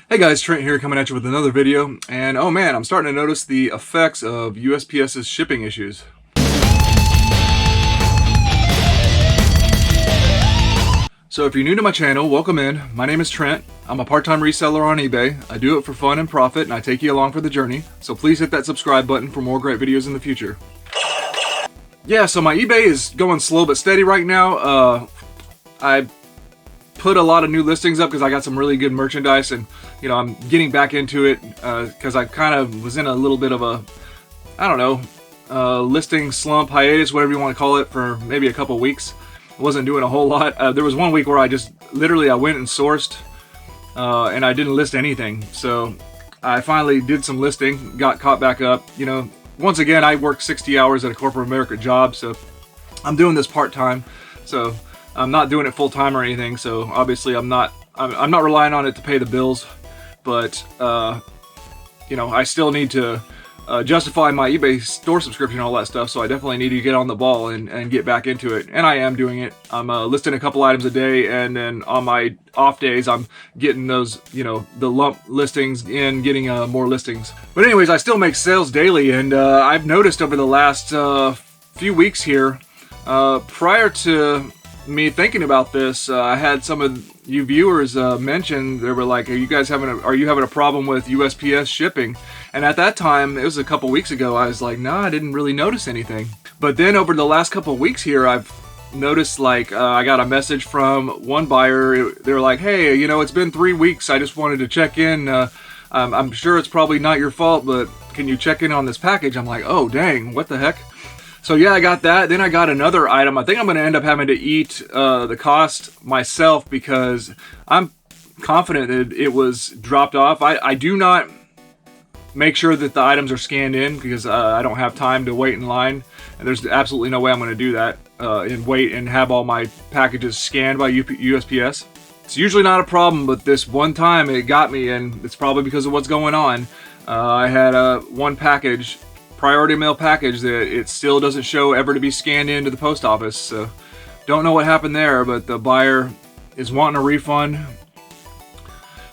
Hey guys, Trent here coming at you with another video, and oh man, I'm starting to notice the effects of USPS's shipping issues. So if you're new to my channel, welcome in. My name is Trent. I'm a part-time reseller on eBay. I do it for fun and profit, and I take you along for the journey. So please hit that subscribe button for more great videos in the future. Yeah, so my eBay is going slow but steady right now. I put a lot of new listings up because I got some really good merchandise, and you know, I'm getting back into it because I kind of was in a little bit of a, I don't know, listing slump, hiatus, whatever you want to call it, for maybe a couple weeks. I wasn't doing a whole lot. There was one week where I just literally I went and sourced and I didn't list anything. So I finally did some listing, got caught back up. You know, once again, I work 60 hours at a corporate America job, so I'm doing this part-time. So I'm not doing it full-time or anything. So obviously I'm not relying on it to pay the bills. But you know, I still need to justify my eBay store subscription and all that stuff, so I definitely need to get on the ball and get back into it. And I am doing it. I'm listing a couple items a day, and then on my off days I'm getting those, you know, the lump listings in, getting more listings. But anyways, I still make sales daily, and I've noticed over the last few weeks here, prior to me thinking about this, I had some of you viewers mention, they were like, are you having a problem with USPS shipping? And at that time, it was a couple weeks ago, I was like, no, I didn't really notice anything. But then over the last couple weeks here, I've noticed, like, I got a message from one buyer. They were like, hey, you know, it's been 3 weeks, I just wanted to check in. I'm sure it's probably not your fault, but can you check in on this package? I'm like, oh dang, what the heck? So yeah, I got that. Then I got another item. I think I'm going to end up having to eat the cost myself because I'm confident that it was dropped off. I do not make sure that the items are scanned in because I don't have time to wait in line. And there's absolutely no way I'm going to do that and wait and have all my packages scanned by USPS. It's usually not a problem, but this one time it got me, and it's probably because of what's going on. I had one package, priority mail package, that it still doesn't show ever to be scanned into the post office. So don't know what happened there, but the buyer is wanting a refund.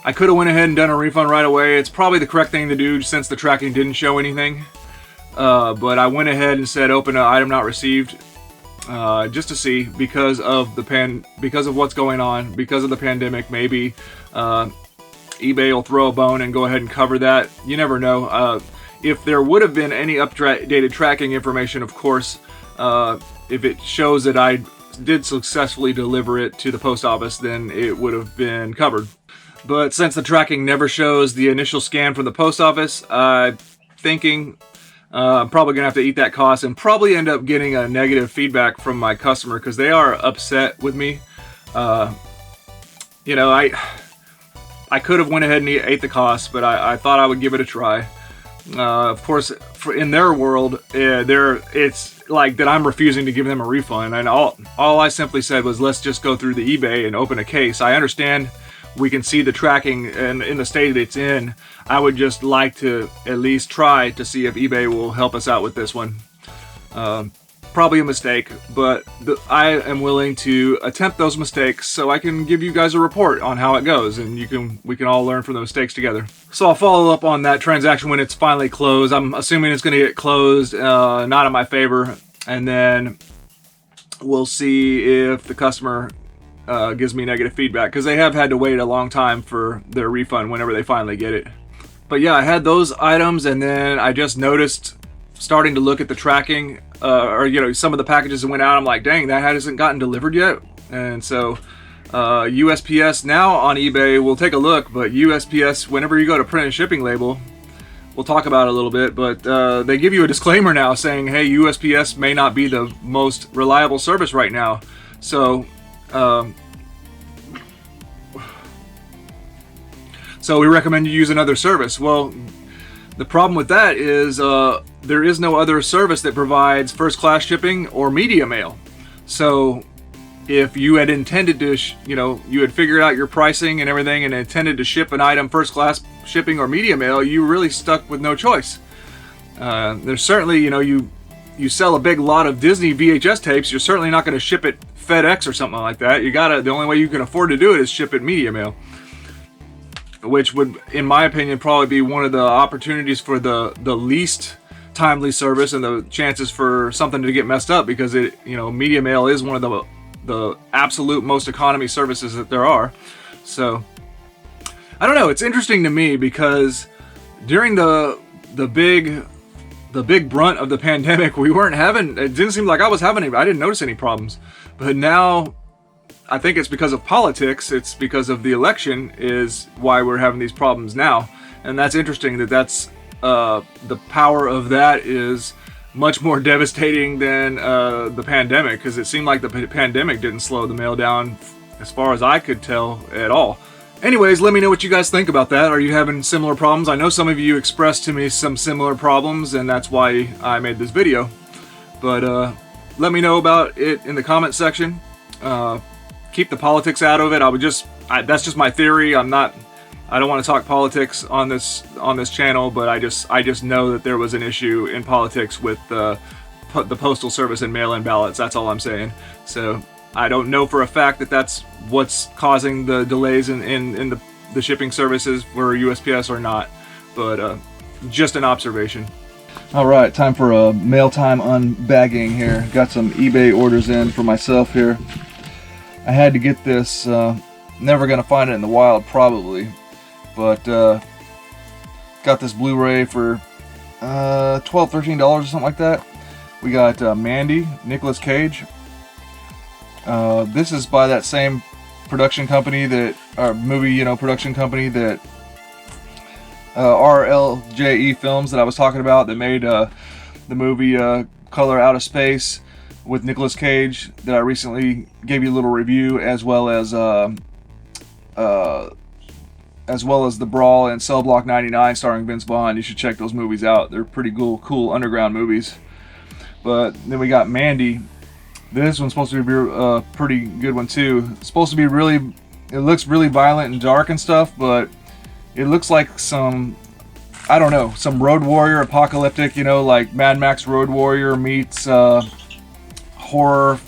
I could have went ahead and done a refund right away. It's probably the correct thing to do since the tracking didn't show anything. But I went ahead and said open an item not received, just to see, because of what's going on, because of the pandemic. Maybe eBay will throw a bone and go ahead and cover that. You never know. If there would have been any updated tracking information, of course, if it shows that I did successfully deliver it to the post office, then it would have been covered. But since the tracking never shows the initial scan from the post office, I'm thinking I'm probably going to have to eat that cost and probably end up getting a negative feedback from my customer because they are upset with me. You know, I could have went ahead and ate the cost, but I thought I would give it a try. Of course, in their world, it's like that I'm refusing to give them a refund, and all I simply said was, let's just go through the eBay and open a case. I understand we can see the tracking and in the state it's in. I would just like to at least try to see if eBay will help us out with this one. Probably a mistake, but I am willing to attempt those mistakes so I can give you guys a report on how it goes, and we can all learn from the mistakes together. So I'll follow up on that transaction when it's finally closed. I'm assuming it's going to get closed, not in my favor, and then we'll see if the customer gives me negative feedback, because they have had to wait a long time for their refund whenever they finally get it. But yeah, I had those items, and then I just noticed, starting to look at the tracking, or you know, some of the packages that went out, I'm like, dang, that hasn't gotten delivered yet. And so USPS now on eBay, we'll take a look, but USPS, whenever you go to print and shipping label, we'll talk about it a little bit, but they give you a disclaimer now saying, hey, USPS may not be the most reliable service right now. So we recommend you use another service. Well, the problem with that is there is no other service that provides first class shipping or media mail. So if you had intended to, you know, you had figured out your pricing and everything and intended to ship an item first class shipping or media mail, you really stuck with no choice. There's certainly, you know, you sell a big lot of Disney VHS tapes, you're certainly not going to ship it FedEx or something like that. The only way you can afford to do it is ship it media mail. which would, in my opinion, probably be one of the opportunities for the least timely service and the chances for something to get messed up, because it, you know, media mail is one of the absolute most economy services that there are. So I don't know, it's interesting to me because during the big brunt of the pandemic, we weren't having, it didn't seem like I was having any, I didn't notice any problems. But now I think it's because of politics, it's because of the election is why we're having these problems now. And that's interesting that that's the power of that is much more devastating than the pandemic, because it seemed like the pandemic didn't slow the mail down as far as I could tell at all. Anyways, let me know what you guys think about that. Are you having similar problems? I know some of you expressed to me some similar problems, and that's why I made this video. But let me know about it in the comment section. Keep the politics out of it. That's just my theory. I don't want to talk politics on this channel, but I just know that there was an issue in politics with the Postal Service and mail-in ballots. That's all I'm saying. So I don't know for a fact that that's what's causing the delays in the shipping services for USPS or not, but just an observation. All right, time for a mail time unbagging here. Got some eBay orders in for myself here. I had to get this, never gonna find it in the wild probably, but got this Blu-ray for $12, $13 or something like that. We got Mandy, Nicolas Cage. This is by that same production company that, production company that RLJE Films that I was talking about, that made the movie Color Out of Space with Nicolas Cage, that I recently gave you a little review, as well as The Brawl and Cell Block 99 starring Vince Vaughn. You should check those movies out. They're pretty cool underground movies. But then we got Mandy. This one's supposed to be a pretty good one too. It's supposed to be really, it looks really violent and dark and stuff, but it looks like some, I don't know, some Road Warrior apocalyptic, like Mad Max Road Warrior meets horror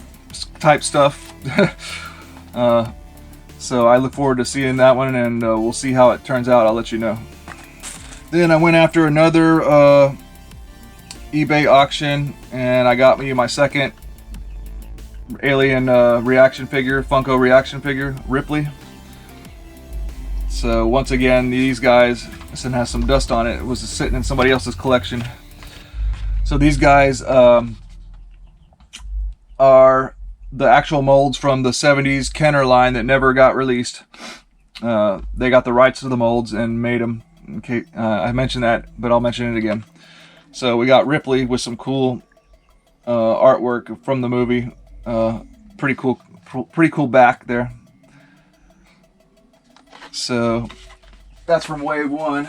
type stuff. So I look forward to seeing that one, and we'll see how it turns out. I'll let you know. Then I went after another eBay auction, and I got me my second Alien reaction figure, Funko reaction figure, Ripley. So once again, these guys, this one has some dust on it. It was sitting in somebody else's collection. So these guys are the actual molds from the 70s Kenner line that never got released. They got the rights to the molds and made them. Okay, I mentioned that, but I'll mention it again. So we got Ripley with some cool artwork from the movie. Pretty cool back there. So that's from Wave 1.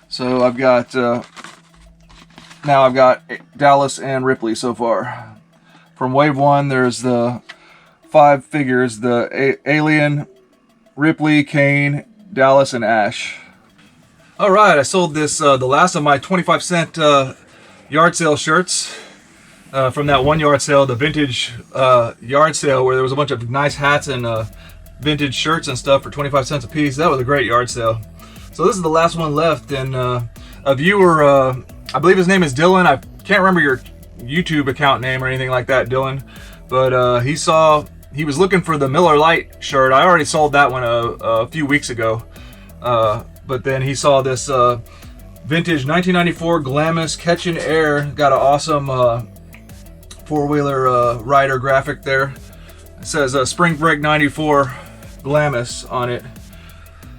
So I've got now I've got Dallas and Ripley so far. From Wave 1, there's the 5 figures: the Alien, Ripley, Kane, Dallas, and Ash. All right, I sold this the last of my 25-cent yard sale shirts. From that one yard sale, the vintage yard sale, where there was a bunch of nice hats and vintage shirts and stuff for 25 cents a piece. That was a great yard sale. So this is the last one left, and a viewer, I believe his name is Dylan. I can't remember your YouTube account name or anything like that, Dylan, but he was looking for the Miller Lite shirt. I already sold that one a few weeks ago, but then he saw this vintage 1994 Glamis Catchin' Air. Got an awesome four-wheeler rider graphic there. It says Spring Break 94 Glamis on it.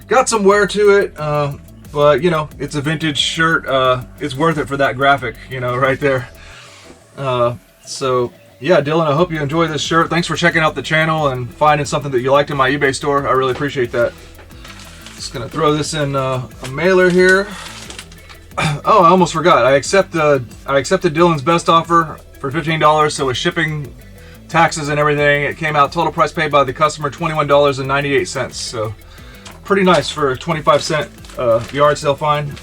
Got some wear to it, but it's a vintage shirt. It's worth it for that graphic, right there. So yeah, Dylan, I hope you enjoy this shirt. Thanks for checking out the channel and finding something that you liked in my eBay store. I really appreciate that. Just gonna throw this in a mailer here. Oh, I almost forgot. I accepted Dylan's best offer for $15, so with shipping, taxes, and everything, it came out total price paid by the customer $21.98. So pretty nice for a 25-cent yard sale find.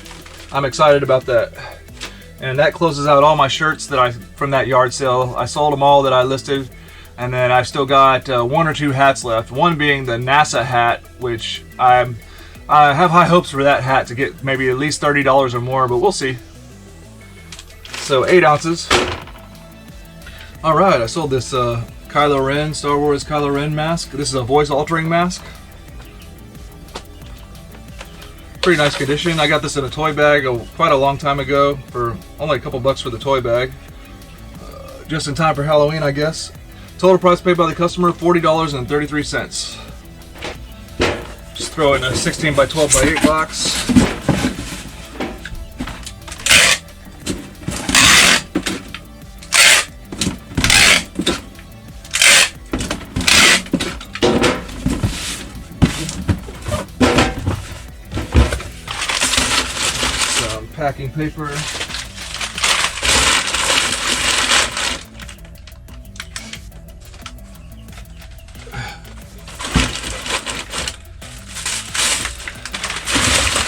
I'm excited about that. And that closes out all my shirts that from that yard sale. I sold them all that I listed, And then I've still got 1 or 2 hats left. One being the NASA hat, which I have high hopes for that hat to get maybe at least $30 or more, but we'll see. So 8 ounces. All right, I sold this Kylo Ren, Star Wars Kylo Ren mask. This is a voice altering mask. Pretty nice condition. I got this in a toy bag quite a long time ago for only a couple bucks for the toy bag. Just in time for Halloween, I guess. Total price paid by the customer, $40.33. Just throw it in a 16 by 12 by 8 box. Some packing paper.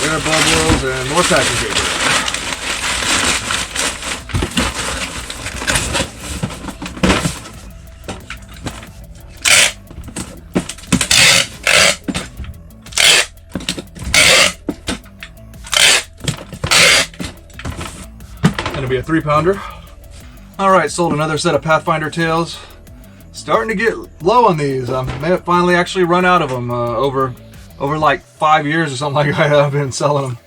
Air bubbles and more packing paper. Gonna be a 3-pounder. Alright, sold another set of Pathfinder tails. Starting to get low on these. I may have finally actually run out of them over like 5 years or something like that. I've been selling them.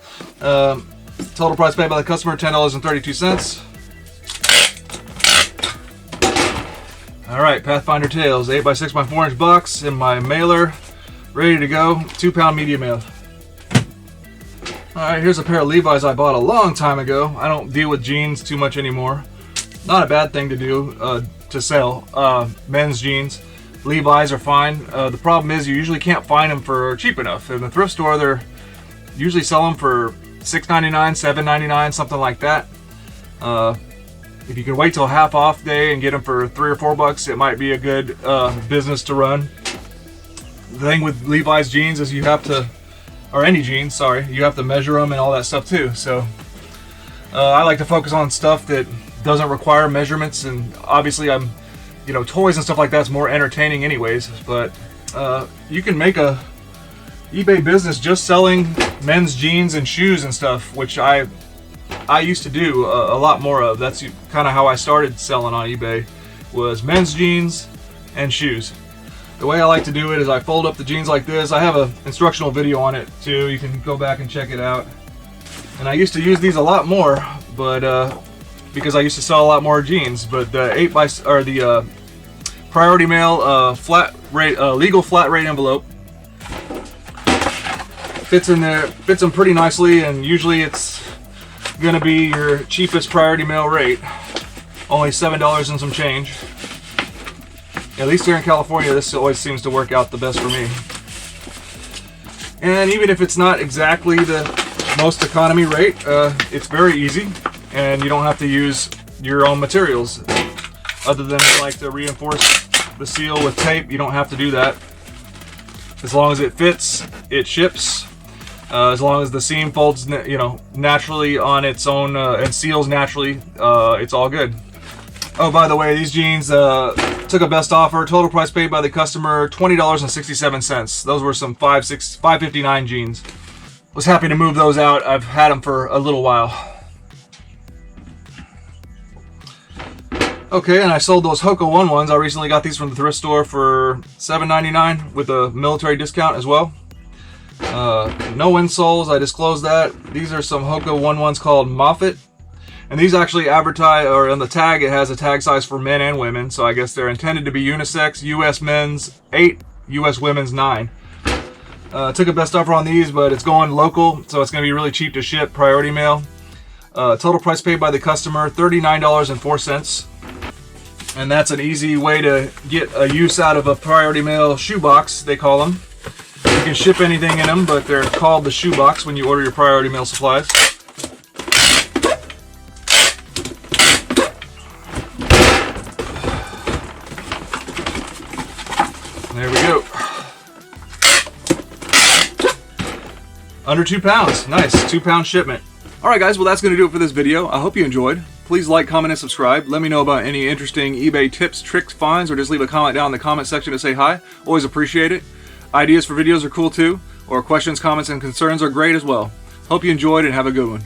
Total price paid by the customer, $10.32. All right, Pathfinder tails, 8x6 by 4-inch box in my mailer, ready to go. 2-pound medium mail. All right, here's a pair of Levi's I bought a long time ago. I don't deal with jeans too much anymore. Not a bad thing to do, to sell. Men's jeans. Levi's are fine. The problem is you usually can't find them for cheap enough. In the thrift store, they're usually sell them for $6.99, $7.99, something like that. If you can wait till half off day and get them for $3 or $4, it might be a good business to run. The thing with Levi's jeans is you have to, or any jeans, sorry, you have to measure them and all that stuff too. So I like to focus on stuff that doesn't require measurements, and obviously toys and stuff like that's more entertaining anyways, but you can make a eBay business just selling men's jeans and shoes and stuff, which I used to do a lot more of. That's kind of how I started selling on eBay, was men's jeans and shoes. The way I like to do it is I fold up the jeans like this. I have an instructional video on it too. You can go back and check it out. And I used to use these a lot more, but because I used to sell a lot more jeans. But the Priority Mail flat rate, legal flat rate envelope fits in there, fits them pretty nicely, and usually it's gonna be your cheapest Priority Mail rate, only $7 and some change. At least here in California, this always seems to work out the best for me. And even if it's not exactly the most economy rate, it's very easy, and you don't have to use your own materials. Other than like to reinforce the seal with tape, you don't have to do that. As long as it fits, it ships. As long as the seam folds, naturally on its own and seals naturally, it's all good. Oh, by the way, these jeans took a best offer. Total price paid by the customer, $20.67. Those were some $5.59 jeans. Was happy to move those out. I've had them for a little while. Okay, and I sold those Hoka 1-1s. I recently got these from the thrift store for $7.99 with a military discount as well. No insoles, I disclosed that. These are some Hoka 1-1s called Moffat. And these actually advertise, or on the tag, it has a tag size for men and women. So I guess they're intended to be unisex. US men's 8, US women's 9. Took a best offer on these, but it's going local, so it's going to be really cheap to ship, Priority Mail. Total price paid by the customer, $39.04. And that's an easy way to get a use out of a Priority Mail shoebox, they call them. You can ship anything in them, but they're called the shoebox when you order your Priority Mail supplies. There we go. Under 2 pounds. Nice. 2-pound shipment. Alright guys, well that's going to do it for this video. I hope you enjoyed. Please like, comment, and subscribe. Let me know about any interesting eBay tips, tricks, finds, or just leave a comment down in the comment section to say hi. Always appreciate it. Ideas for videos are cool too, or questions, comments, and concerns are great as well. Hope you enjoyed and have a good one.